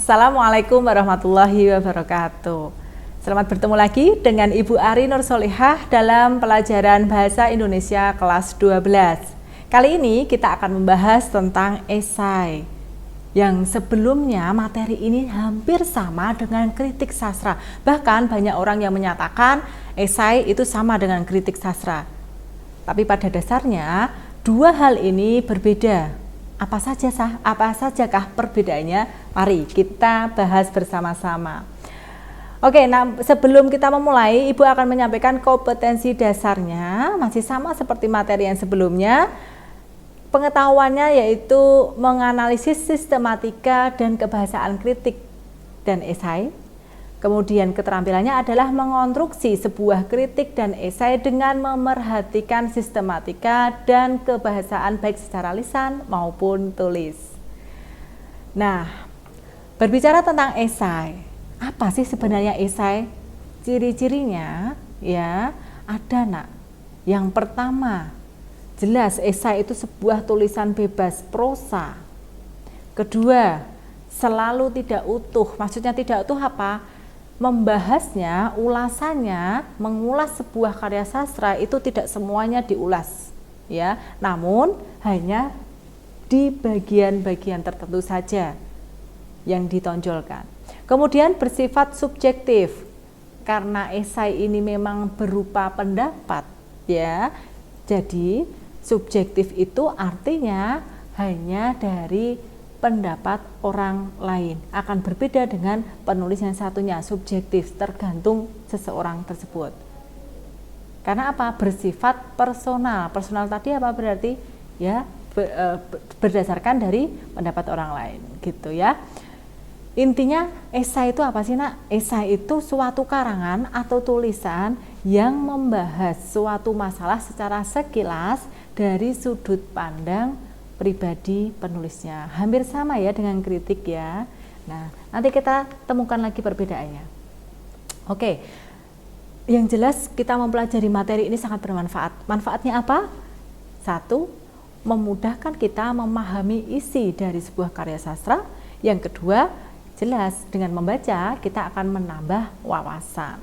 Assalamualaikum warahmatullahi wabarakatuh. Selamat bertemu lagi dengan Ibu Ari Nursolihah dalam pelajaran Bahasa Indonesia kelas 12. Kali ini kita akan membahas tentang esai. Yang sebelumnya materi ini hampir sama dengan kritik sastra. Bahkan banyak orang yang menyatakan esai itu sama dengan kritik sastra. Tapi pada dasarnya dua hal ini berbeda. Apa sajakah perbedaannya? Mari kita bahas bersama-sama. Oke, nah sebelum kita memulai, Ibu akan menyampaikan kompetensi dasarnya, masih sama seperti materi yang sebelumnya. Pengetahuannya yaitu menganalisis sistematika dan kebahasaan kritik dan esai. Kemudian keterampilannya adalah mengonstruksi sebuah kritik dan esai dengan memerhatikan sistematika dan kebahasaan baik secara lisan maupun tulis. Nah, berbicara tentang esai, apa sih sebenarnya esai? Ciri-cirinya ya ada nak. Yang pertama, jelas esai itu sebuah tulisan bebas prosa. Kedua, selalu tidak utuh. Maksudnya tidak utuh apa? Membahasnya, ulasannya, mengulas sebuah karya sastra itu tidak semuanya diulas, ya. Namun hanya di bagian-bagian tertentu saja yang ditonjolkan. Kemudian bersifat subjektif, karena esai ini memang berupa pendapat, ya. Jadi subjektif itu artinya hanya dari pendapat orang lain, akan berbeda dengan penulis yang satunya, subjektif, tergantung seseorang tersebut. Karena apa? Bersifat personal. Personal tadi apa berarti? Ya, berdasarkan dari pendapat orang lain, gitu ya. Intinya esai itu apa sih nak? Esai itu suatu karangan atau tulisan yang membahas suatu masalah secara sekilas dari sudut pandang pribadi penulisnya. Hampir sama ya dengan kritik ya. Nah, nanti kita temukan lagi perbedaannya. Oke, yang jelas kita mempelajari materi ini sangat bermanfaat. Manfaatnya apa? Satu, memudahkan kita memahami isi dari sebuah karya sastra. Yang kedua, jelas dengan membaca kita akan menambah wawasan.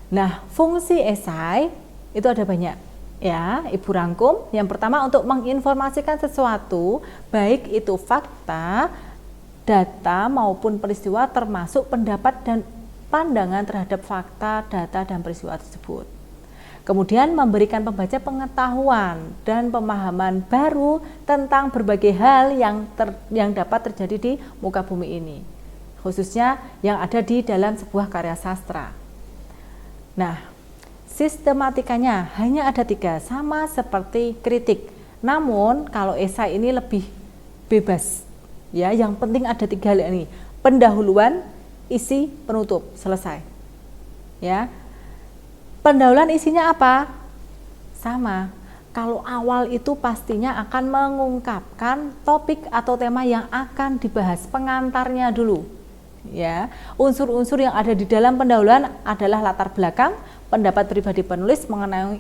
Nah, fungsi esai itu ada banyak. Ya, Ibu rangkum. Yang pertama untuk menginformasikan sesuatu, baik itu fakta, data maupun peristiwa, termasuk pendapat dan pandangan terhadap fakta, data dan peristiwa tersebut. Kemudian memberikan pembaca pengetahuan dan pemahaman baru tentang berbagai hal yang dapat terjadi di muka bumi ini, khususnya yang ada di dalam sebuah karya sastra. Nah, sistematikanya hanya ada 3, sama seperti kritik. Namun kalau esai ini lebih bebas. Ya, yang penting ada 3 hal ini: pendahuluan, isi, penutup, selesai. Ya. Pendahuluan isinya apa? Sama. Kalau awal itu pastinya akan mengungkapkan topik atau tema yang akan dibahas, pengantarnya dulu. Ya, unsur-unsur yang ada di dalam pendahuluan adalah latar belakang, pendapat pribadi penulis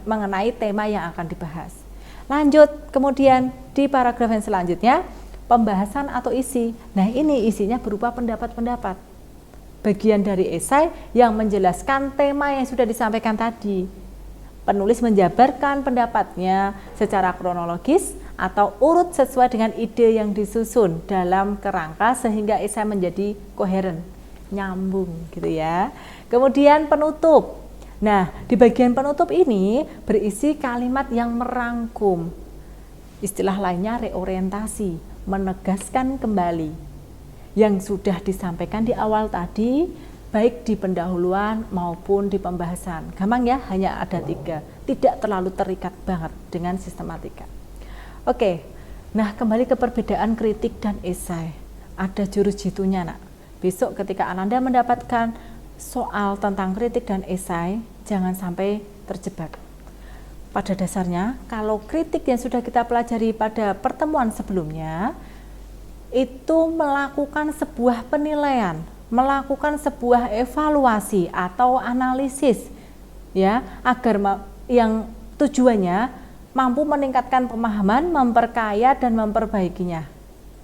mengenai tema yang akan dibahas. Lanjut, kemudian di paragraf yang selanjutnya, pembahasan atau isi. Nah, ini isinya berupa pendapat-pendapat. Bagian dari esai yang menjelaskan tema yang sudah disampaikan tadi. Penulis menjabarkan pendapatnya secara kronologis atau urut sesuai dengan ide yang disusun dalam kerangka sehingga esai menjadi koheren, nyambung gitu ya. Kemudian penutup. Nah, di bagian penutup ini berisi kalimat yang merangkum. Istilah lainnya reorientasi, menegaskan kembali yang sudah disampaikan di awal tadi, baik di pendahuluan maupun di pembahasan. Gampang ya, hanya ada 3, tidak terlalu terikat banget dengan sistematika. Oke, nah kembali ke perbedaan kritik dan esai. Ada jurus jitunya nak. Besok ketika Ananda mendapatkan soal tentang kritik dan esai, jangan sampai terjebak. Pada dasarnya, kalau kritik yang sudah kita pelajari pada pertemuan sebelumnya, itu melakukan sebuah penilaian, melakukan sebuah evaluasi atau analisis, ya, agar yang tujuannya mampu meningkatkan pemahaman, memperkaya dan memperbaikinya.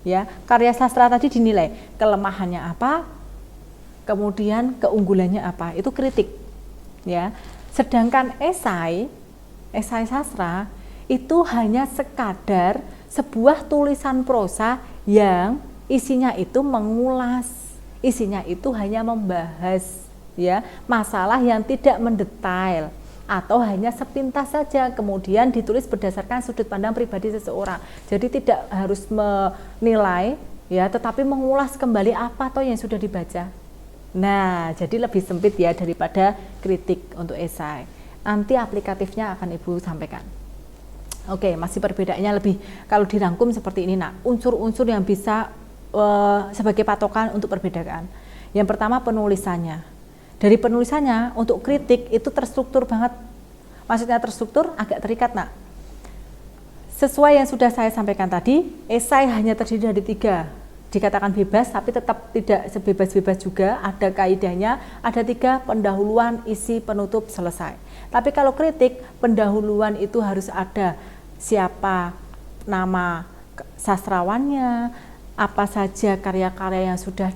Ya, karya sastra tadi dinilai kelemahannya apa, kemudian keunggulannya apa, itu kritik. Ya, sedangkan esai sastra itu hanya sekadar sebuah tulisan prosa yang isinya itu mengulas, isinya itu hanya membahas ya masalah yang tidak mendetail atau hanya sepintas saja, kemudian ditulis berdasarkan sudut pandang pribadi seseorang. Jadi tidak harus menilai ya, tetapi mengulas kembali apa toh yang sudah dibaca. Nah, jadi lebih sempit ya daripada kritik untuk esai. Nanti aplikatifnya akan Ibu sampaikan. Oke, masih perbedaannya lebih kalau dirangkum seperti ini. Nah, unsur-unsur yang bisa sebagai patokan untuk perbedaan. Yang pertama penulisannya. Dari penulisannya untuk kritik itu terstruktur banget. Maksudnya terstruktur agak terikat, Nak. Sesuai yang sudah saya sampaikan tadi, esai hanya terdiri dari 3. Dikatakan bebas tapi tetap tidak sebebas-bebas juga, ada kaidahnya, ada 3: pendahuluan, isi, penutup, selesai. Tapi kalau kritik, pendahuluan itu harus ada siapa nama sastrawannya, apa saja karya-karya yang sudah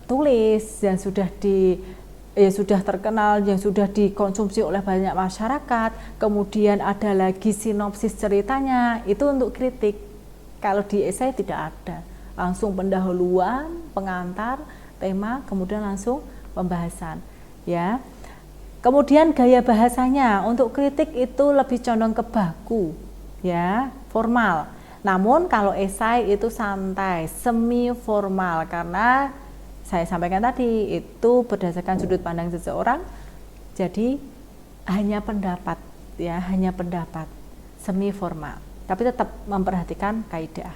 tulis, yang sudah sudah terkenal, yang sudah dikonsumsi oleh banyak masyarakat, kemudian ada lagi sinopsis ceritanya, itu untuk kritik. Kalau di esai tidak ada, langsung pendahuluan, pengantar, tema, kemudian langsung pembahasan. Ya. Kemudian gaya bahasanya untuk kritik itu lebih condong ke baku, ya, formal. Namun kalau esai itu santai, semi formal, karena saya sampaikan tadi itu berdasarkan sudut pandang seseorang, jadi hanya pendapat, ya, hanya pendapat, semi formal, tapi tetap memperhatikan kaidah.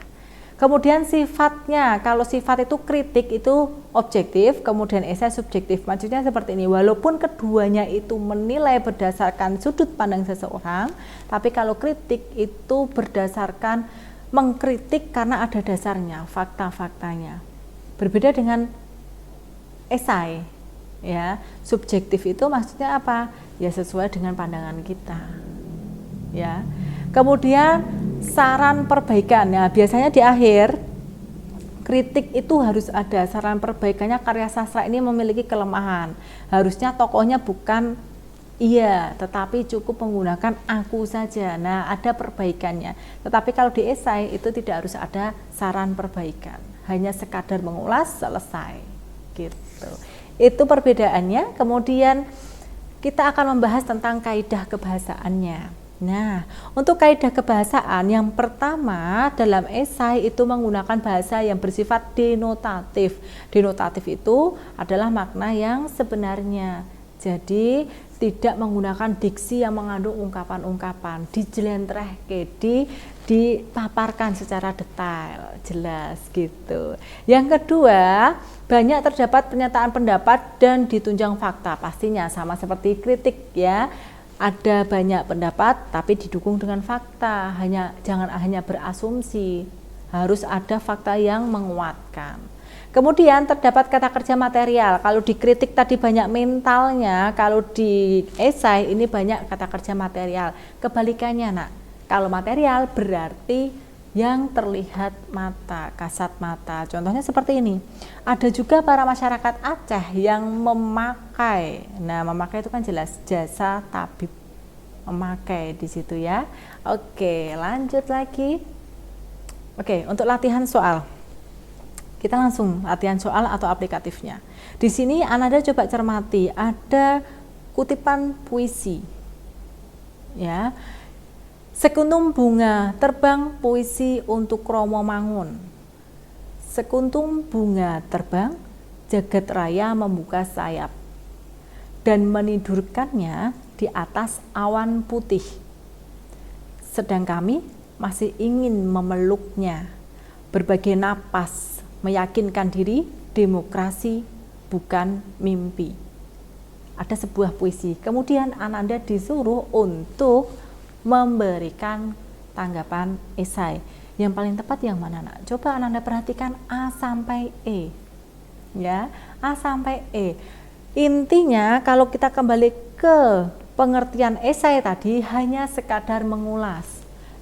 Kemudian sifatnya, kalau sifat itu kritik itu objektif, kemudian esai subjektif. Maksudnya seperti ini, walaupun keduanya itu menilai berdasarkan sudut pandang seseorang, tapi kalau kritik itu berdasarkan mengkritik karena ada dasarnya, fakta-faktanya. Berbeda dengan esai, ya. Subjektif itu maksudnya apa? Ya sesuai dengan pandangan kita. Ya. Kemudian saran perbaikan, ya biasanya di akhir kritik itu harus ada saran perbaikannya. Karya sastra ini memiliki kelemahan, harusnya tokohnya bukan iya, tetapi cukup menggunakan aku saja. Nah, ada perbaikannya. Tetapi kalau di esai itu tidak harus ada saran perbaikan, hanya sekadar mengulas, selesai gitu. Itu perbedaannya. Kemudian kita akan membahas tentang kaidah kebahasaannya. Nah, untuk kaidah kebahasaan yang pertama dalam esai itu menggunakan bahasa yang bersifat denotatif. Denotatif itu adalah makna yang sebenarnya. Jadi tidak menggunakan diksi yang mengandung ungkapan-ungkapan, dijelentrehke, dipaparkan secara detail, jelas gitu. Yang kedua, banyak terdapat pernyataan pendapat dan ditunjang fakta, pastinya sama seperti kritik ya. Ada banyak pendapat tapi didukung dengan fakta, jangan hanya berasumsi, harus ada fakta yang menguatkan. Kemudian terdapat kata kerja material. Kalau dikritik tadi banyak mentalnya, kalau di esai ini banyak kata kerja material. Kebalikannya, Nak. Kalau material berarti yang terlihat mata, kasat mata. Contohnya seperti ini. Ada juga para masyarakat Aceh yang memakai. Nah, memakai itu kan jelas jasa tabib. Memakai di situ ya. Oke, lanjut lagi. Oke, untuk latihan soal. Kita langsung latihan soal atau aplikatifnya. Di sini Ananda coba cermati, ada kutipan puisi. Ya. Sekuntum bunga terbang puisi untuk Romo Mangun. Sekuntum bunga terbang, jagat raya membuka sayap dan menidurkannya di atas awan putih. Sedang kami masih ingin memeluknya. Berbagai napas meyakinkan diri demokrasi bukan mimpi. Ada sebuah puisi. Kemudian Ananda disuruh untuk memberikan tanggapan esai. Yang paling tepat yang mana, Nak? Coba Ananda perhatikan A sampai E. Ya, A sampai E. Intinya kalau kita kembali ke pengertian esai tadi hanya sekadar mengulas,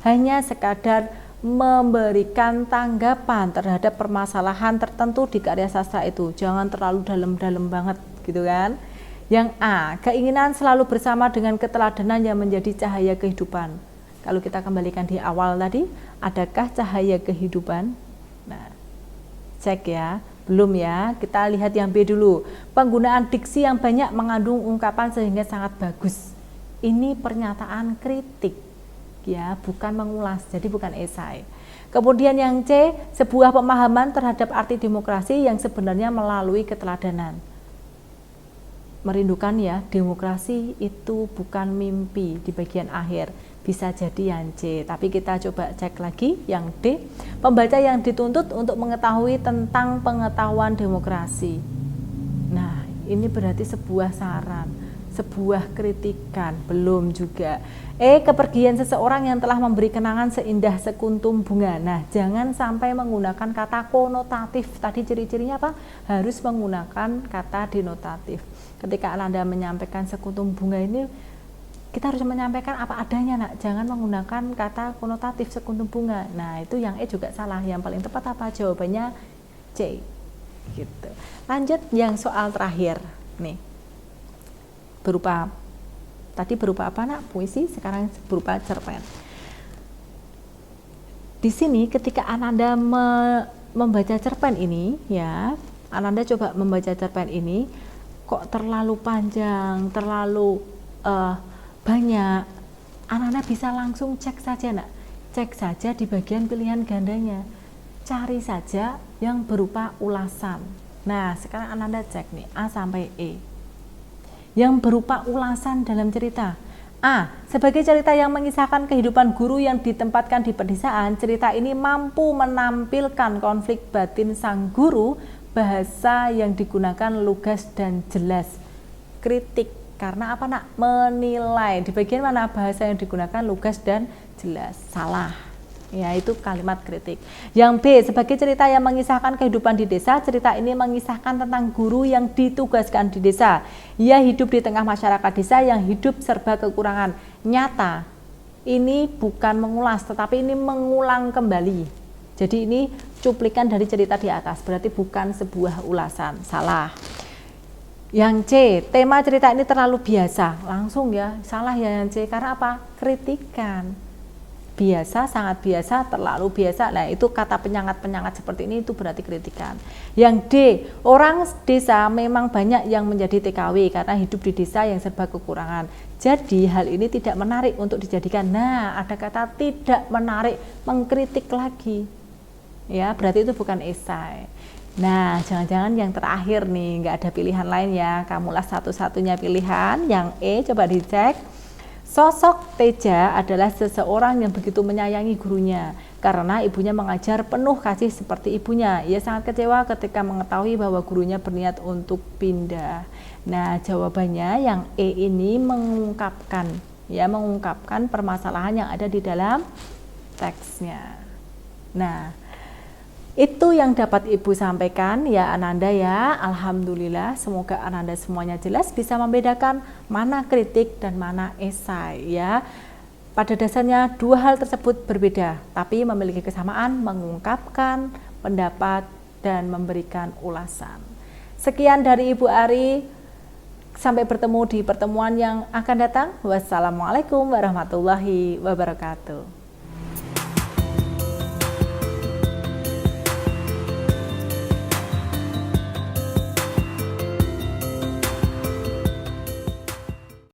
hanya sekadar memberikan tanggapan terhadap permasalahan tertentu di karya sastra itu. Jangan terlalu dalam-dalam banget gitu kan. Yang A, keinginan selalu bersama dengan keteladanan yang menjadi cahaya kehidupan. Kalau kita kembalikan di awal tadi, adakah cahaya kehidupan? Nah, cek ya. Belum ya, kita lihat yang B dulu. Penggunaan diksi yang banyak mengandung ungkapan sehingga sangat bagus. Ini pernyataan kritik ya, bukan mengulas, jadi bukan esai. Kemudian yang C, sebuah pemahaman terhadap arti demokrasi yang sebenarnya melalui keteladanan. Merindukan ya, demokrasi itu bukan mimpi di bagian akhir. Bisa jadi yang C, tapi kita coba cek lagi yang D. Pembaca yang dituntut untuk mengetahui tentang pengetahuan demokrasi. Nah, ini berarti sebuah saran, sebuah kritikan, belum juga. Kepergian seseorang yang telah memberi kenangan seindah sekuntum bunga. Nah, jangan sampai menggunakan kata konotatif. Tadi ciri-cirinya apa? Harus menggunakan kata denotatif. Ketika Anda menyampaikan sekuntum bunga ini, kita harus menyampaikan apa adanya, nak. Jangan menggunakan kata konotatif sekuntum bunga. Nah, itu yang E juga salah. Yang paling tepat apa? Jawabannya C. Gitu. Lanjut yang soal terakhir nih. Tadi berupa apa, nak? Puisi, sekarang berupa cerpen. Di sini ketika Ananda membaca cerpen ini ya, Ananda coba membaca cerpen ini, kok terlalu panjang, terlalu banyak. Ananda bisa langsung cek saja, nak. Cek saja di bagian pilihan gandanya. Cari saja yang berupa ulasan. Nah, sekarang Ananda cek nih A sampai E. Yang berupa ulasan dalam cerita. A. Sebagai cerita yang mengisahkan kehidupan guru yang ditempatkan di pedesaan, cerita ini mampu menampilkan konflik batin sang guru, bahasa yang digunakan lugas dan jelas. Kritik, karena apa, nak? Menilai. Di bagian mana bahasa yang digunakan lugas dan jelas? Salah. Ya, itu kalimat kritik. Yang B, sebagai cerita yang mengisahkan kehidupan di desa, cerita ini mengisahkan tentang guru yang ditugaskan di desa. Ia hidup di tengah masyarakat desa yang hidup serba kekurangan. Nyata, ini bukan mengulas, tetapi ini mengulang kembali. Jadi ini cuplikan dari cerita di atas, berarti bukan sebuah ulasan. Salah. Yang C, tema cerita ini terlalu biasa. Langsung ya, salah ya yang C. Karena apa? Kritikan. Biasa, sangat biasa, terlalu biasa. Nah, itu kata penyangat-penyangat seperti ini, itu berarti kritikan. Yang D, orang desa memang banyak yang menjadi TKW karena hidup di desa yang serba kekurangan. Jadi hal ini tidak menarik untuk dijadikan. Nah, ada kata tidak menarik, mengkritik lagi. Ya, berarti itu bukan esai. Nah, jangan-jangan yang terakhir nih, nggak ada pilihan lain ya. Kamulah satu-satunya pilihan. Yang E, coba dicek. Sosok Teja adalah seseorang yang begitu menyayangi gurunya karena ibunya mengajar penuh kasih seperti ibunya. Ia sangat kecewa ketika mengetahui bahwa gurunya berniat untuk pindah. Nah, jawabannya yang E ini mengungkapkan permasalahan yang ada di dalam teksnya. Nah, itu yang dapat Ibu sampaikan ya Ananda ya. Alhamdulillah, semoga Ananda semuanya jelas bisa membedakan mana kritik dan mana esai ya. Pada dasarnya dua hal tersebut berbeda, tapi memiliki kesamaan mengungkapkan pendapat dan memberikan ulasan. Sekian dari Ibu Ari, sampai bertemu di pertemuan yang akan datang. Wassalamualaikum warahmatullahi wabarakatuh.